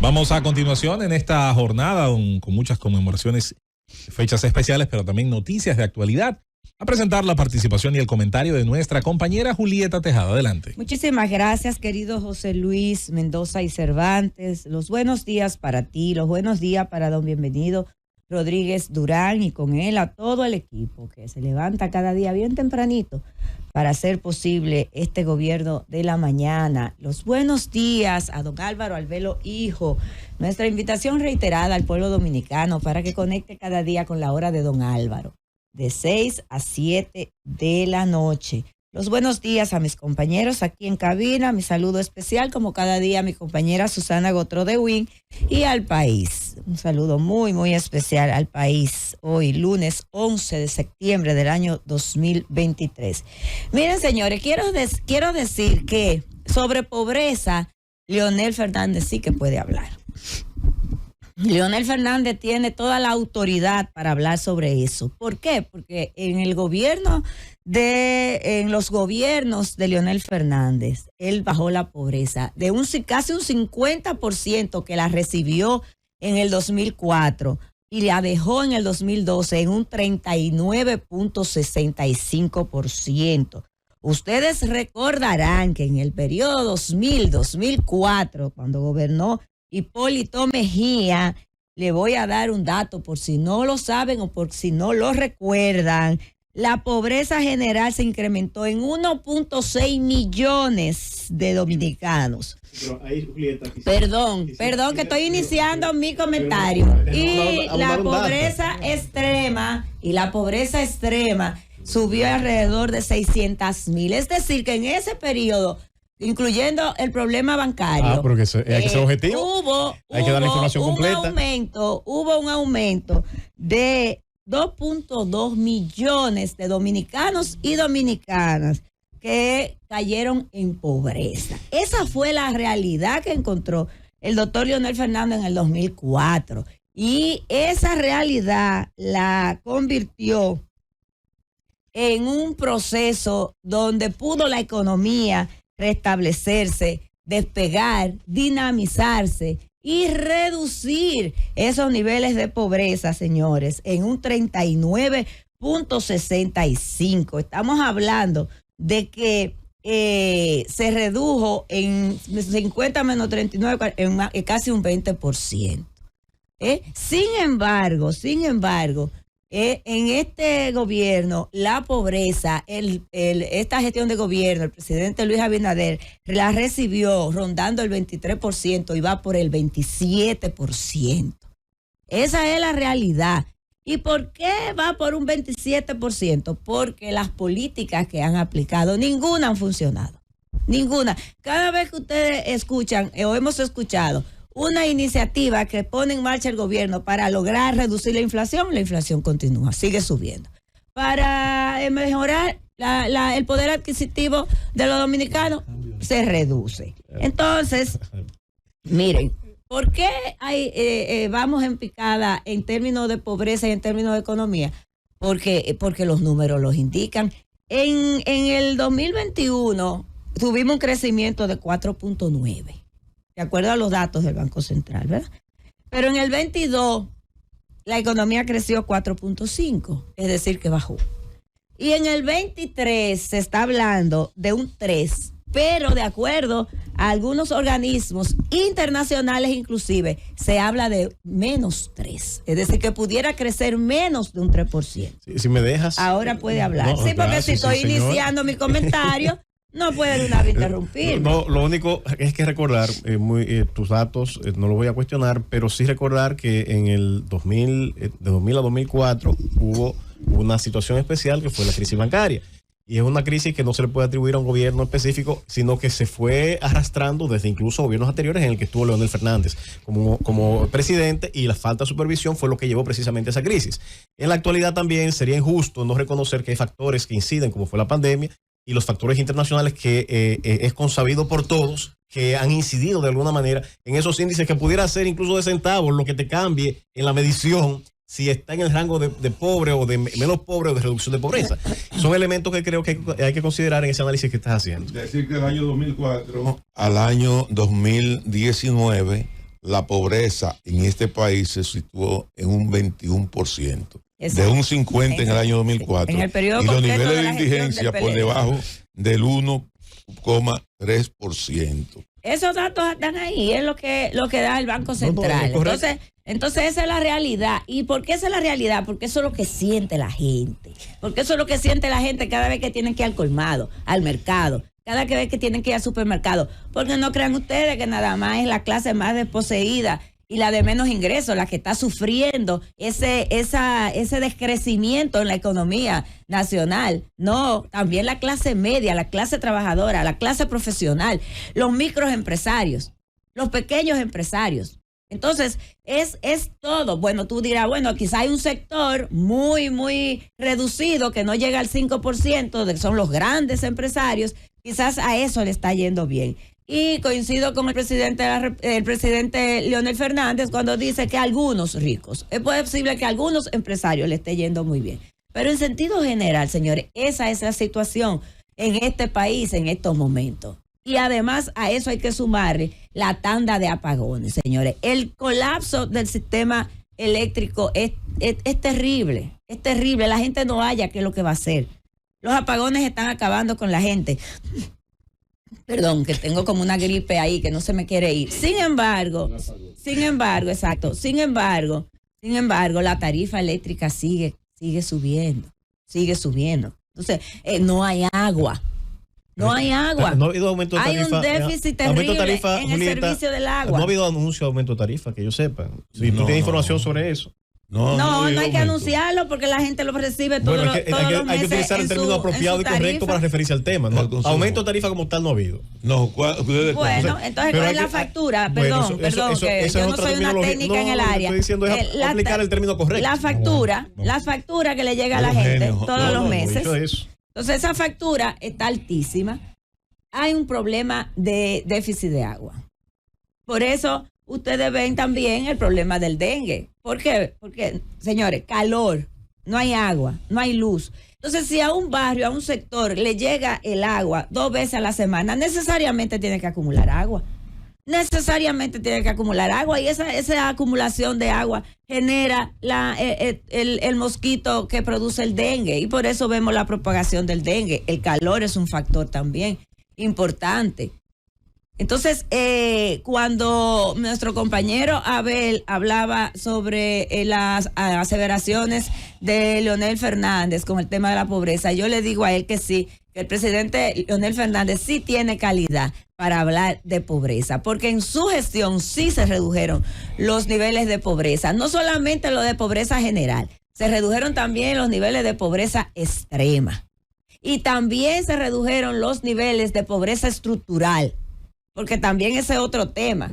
Vamos a continuación en esta jornada con muchas conmemoraciones, fechas especiales, pero también noticias de actualidad, a presentar la participación y el comentario de nuestra compañera Julieta Tejada. Adelante. Muchísimas gracias, querido José Luis Mendoza y Cervantes. Los buenos días para ti, los buenos días para don Bienvenido Rodríguez Durán y con él a todo el equipo que se levanta cada día bien tempranito para hacer posible este gobierno de la mañana. Los buenos días a don Álvaro Albelo Hijo. Nuestra invitación reiterada al pueblo dominicano para que conecte cada día con la hora de don Álvaro, de 6 a 7 de la noche. Los buenos días a mis compañeros aquí en cabina, mi saludo especial como cada día a mi compañera Susana Gotro de Win y al país. Un saludo muy, muy especial al país hoy, lunes 11 de septiembre del año 2023. Miren, señores, quiero decir que sobre pobreza, Leonel Fernández sí que puede hablar. Leonel Fernández tiene toda la autoridad para hablar sobre eso. ¿Por qué? Porque en los gobiernos de Leonel Fernández, él bajó la pobreza de casi un 50% que la recibió en el 2004 y la dejó en el 2012 en un 39.65%. Ustedes recordarán que en el periodo 2000-2004, cuando gobernó Hipólito Mejía, le voy a dar un dato por si no lo saben o por si no lo recuerdan. La pobreza general se incrementó en 1.6 millones de dominicanos. Perdón, que estoy iniciando mi comentario. Y la pobreza extrema subió alrededor de 600,000. Es decir, que en ese periodo, incluyendo el problema bancario, porque hay que ser objetivo, hay que dar la información completa. Hubo un aumento de 2.2 millones de dominicanos y dominicanas que cayeron en pobreza. Esa fue la realidad que encontró el doctor Leonel Fernández en el 2004. Y esa realidad la convirtió en un proceso donde pudo la economía restablecerse, despegar, dinamizarse y reducir esos niveles de pobreza, señores, en un 39.65. Estamos hablando de que se redujo en 50 menos 39, en casi un 20%. Sin embargo, en este gobierno, la pobreza, esta gestión de gobierno, el presidente Luis Abinader la recibió rondando el 23% y va por el 27%. Esa es la realidad. ¿Y por qué va por un 27%? Porque las políticas que han aplicado, ninguna han funcionado. Ninguna. Cada vez que ustedes escuchan o hemos escuchado una iniciativa que pone en marcha el gobierno para lograr reducir la inflación continúa, sigue subiendo. Para mejorar el poder adquisitivo de los dominicanos, se reduce. Entonces, miren, ¿por qué vamos en picada en términos de pobreza y en términos de economía? Porque los números los indican. En el 2021 tuvimos un crecimiento de 4.9%. De acuerdo a los datos del Banco Central, ¿verdad? Pero en el 22, la economía creció 4.5, es decir, que bajó. Y en el 23 se está hablando de un 3, pero de acuerdo a algunos organismos internacionales inclusive, se habla de menos 3. Es decir, que pudiera crecer menos de un 3%. Si me dejas. Ahora puede hablar. Sí, porque si estoy iniciando mi comentario, no puede de una vez interrumpir. No, lo único es que recordar, tus datos no lo voy a cuestionar, pero sí recordar que en el 2000, de 2000 a 2004, hubo una situación especial que fue la crisis bancaria. Y es una crisis que no se le puede atribuir a un gobierno específico, sino que se fue arrastrando desde incluso gobiernos anteriores en el que estuvo Leonel Fernández como presidente, y la falta de supervisión fue lo que llevó precisamente a esa crisis. En la actualidad también sería injusto no reconocer que hay factores que inciden, como fue la pandemia, y los factores internacionales que es consabido por todos, que han incidido de alguna manera en esos índices que pudiera ser incluso de centavos, lo que te cambie en la medición si está en el rango de pobre o de menos pobre o de reducción de pobreza. Son elementos que creo que hay que considerar en ese análisis que estás haciendo. Decir que del año 2004 al año 2019 la pobreza en este país se situó en un 21%, de un 50% en el año 2004, en el periodo y los completo niveles de de la gestión indigencia del por PLD. debajo del 1,3%. Esos datos están ahí, es lo que da el Banco Central. Entonces esa es la realidad. ¿Y por qué esa es la realidad? Porque eso es lo que siente la gente. Porque eso es lo que siente la gente cada vez que tienen que ir al colmado, al mercado, cada vez que tienen que ir al supermercado. Porque no crean ustedes que nada más es la clase más desposeída y la de menos ingresos la que está sufriendo ese descrecimiento en la economía nacional. No, también la clase media, la clase trabajadora, la clase profesional, los microempresarios, los pequeños empresarios. Entonces, es todo. Bueno, tú dirás, bueno, quizá hay un sector muy, muy reducido que no llega al 5%, que son los grandes empresarios, quizás a eso le está yendo bien. Y coincido con el presidente Leonel Fernández cuando dice que algunos ricos, es posible que a algunos empresarios le esté yendo muy bien. Pero en sentido general, señores, esa es la situación en este país en estos momentos. Y además a eso hay que sumarle la tanda de apagones, señores. El colapso del sistema eléctrico es terrible, es terrible. La gente no halla qué es lo que va a hacer. Los apagones están acabando con la gente. Perdón, que tengo como una gripe ahí que no se me quiere ir. Sin embargo, la tarifa eléctrica sigue subiendo. Entonces, no hay agua. No hay agua. No ha habido aumento de tarifa. Hay un déficit terrible en el servicio del agua. No ha habido anuncio de aumento de tarifa, que yo sepa. Si tú tienes información sobre eso. No hay que anunciarlo porque la gente lo recibe todos los meses. Hay que utilizar el término apropiado y correcto para referirse al tema. ¿No? Aumento de tarifa como tal no ha habido. Bueno, entonces ¿cuál es la factura? Perdón, que yo no soy una técnica en el área. Lo que estoy diciendo es aplicar el término correcto. La factura que le llega a la gente todos los meses. Entonces esa factura está altísima. Hay un problema de déficit de agua. Por eso ustedes ven también el problema del dengue. ¿Por qué? Porque, señores, calor, no hay agua, no hay luz. Entonces, si a un barrio, a un sector le llega el agua 2 veces a la semana, necesariamente tiene que acumular agua. Y esa acumulación de agua genera el mosquito que produce el dengue. Y por eso vemos la propagación del dengue. El calor es un factor también importante. Entonces, cuando nuestro compañero Abel hablaba sobre las aseveraciones de Leonel Fernández con el tema de la pobreza, yo le digo a él que sí, que el presidente Leonel Fernández sí tiene calidad para hablar de pobreza, porque en su gestión sí se redujeron los niveles de pobreza, no solamente los de pobreza general, se redujeron también los niveles de pobreza extrema y también se redujeron los niveles de pobreza estructural. Porque también ese es otro tema.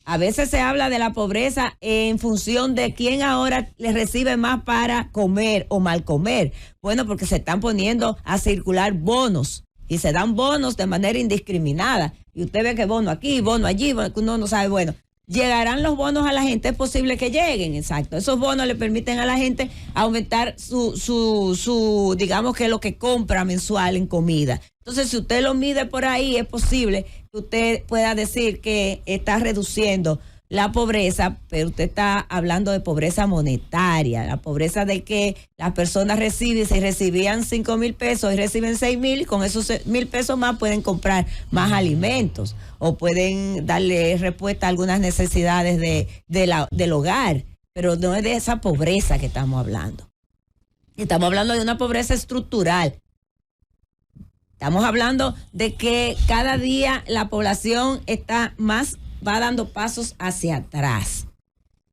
A veces se habla de la pobreza en función de quién ahora le recibe más para comer o mal comer. Bueno, porque se están poniendo a circular bonos y se dan bonos de manera indiscriminada. Y usted ve que bono aquí, bono allí, uno no sabe, bueno, ¿llegarán los bonos a la gente? Es posible que lleguen, exacto. Esos bonos le permiten a la gente aumentar su digamos que lo que compra mensual en comida. Entonces, si usted lo mide por ahí, es posible que usted pueda decir que está reduciendo la pobreza, pero usted está hablando de pobreza monetaria, la pobreza de que las personas reciben, si recibían 5,000 pesos y reciben 6,000, y con esos 1,000 pesos más pueden comprar más alimentos o pueden darle respuesta a algunas necesidades del hogar, pero no es de esa pobreza que estamos hablando. Estamos hablando de una pobreza estructural. Estamos hablando de que cada día la población va dando pasos hacia atrás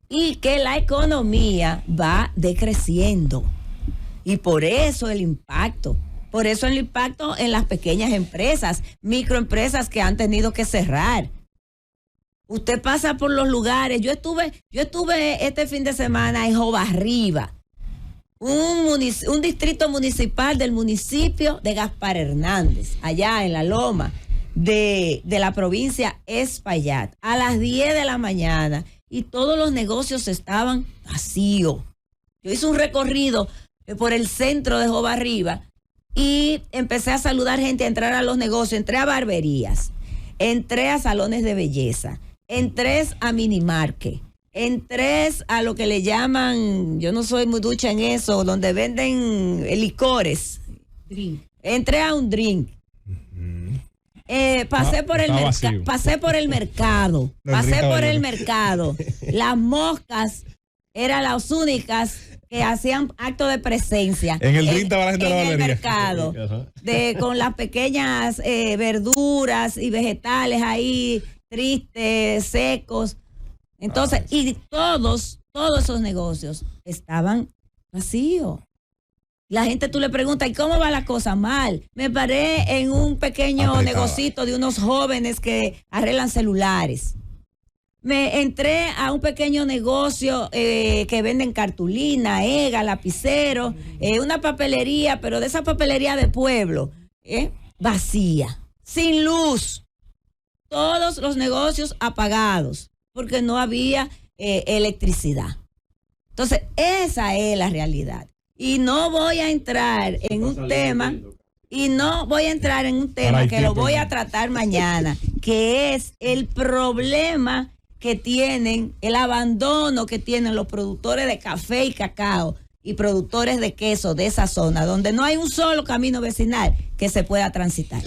y que la economía va decreciendo. Y por eso el impacto en las pequeñas empresas, microempresas que han tenido que cerrar. Usted pasa por los lugares. Yo estuve este fin de semana en Jobarriba, un distrito municipal del municipio de Gaspar Hernández, allá en la loma de la provincia Espaillat, a las 10 de la mañana, y todos los negocios estaban vacíos. Yo hice un recorrido por el centro de Jobarriba y empecé a saludar gente, a entrar a los negocios, entré a barberías, entré a salones de belleza, en 3 a Minimarket, en 3 a lo que le llaman, yo no soy muy ducha en eso, donde venden licores. Drink. Entré a un drink. Pasé por el mercado. Las moscas eran las únicas que hacían acto de presencia. En el drink estaba la gente de la en el Valeria. mercado. Con las pequeñas verduras y vegetales ahí, tristes, secos. Entonces, y todos esos negocios estaban vacíos. La gente, tú le preguntas, ¿y cómo va la cosa? Mal. Me paré en un pequeño negocito de unos jóvenes que arreglan celulares. Me entré a un pequeño negocio que venden cartulina, EGA, lapicero, una papelería, pero de esa papelería de pueblo, vacía, sin luz. Todos los negocios apagados, porque no había electricidad. Entonces, esa es la realidad. Y no voy a entrar en un tema, que lo voy a tratar mañana, que es el problema que tienen, el abandono que tienen los productores de café y cacao y productores de queso de esa zona, donde no hay un solo camino vecinal que se pueda transitar.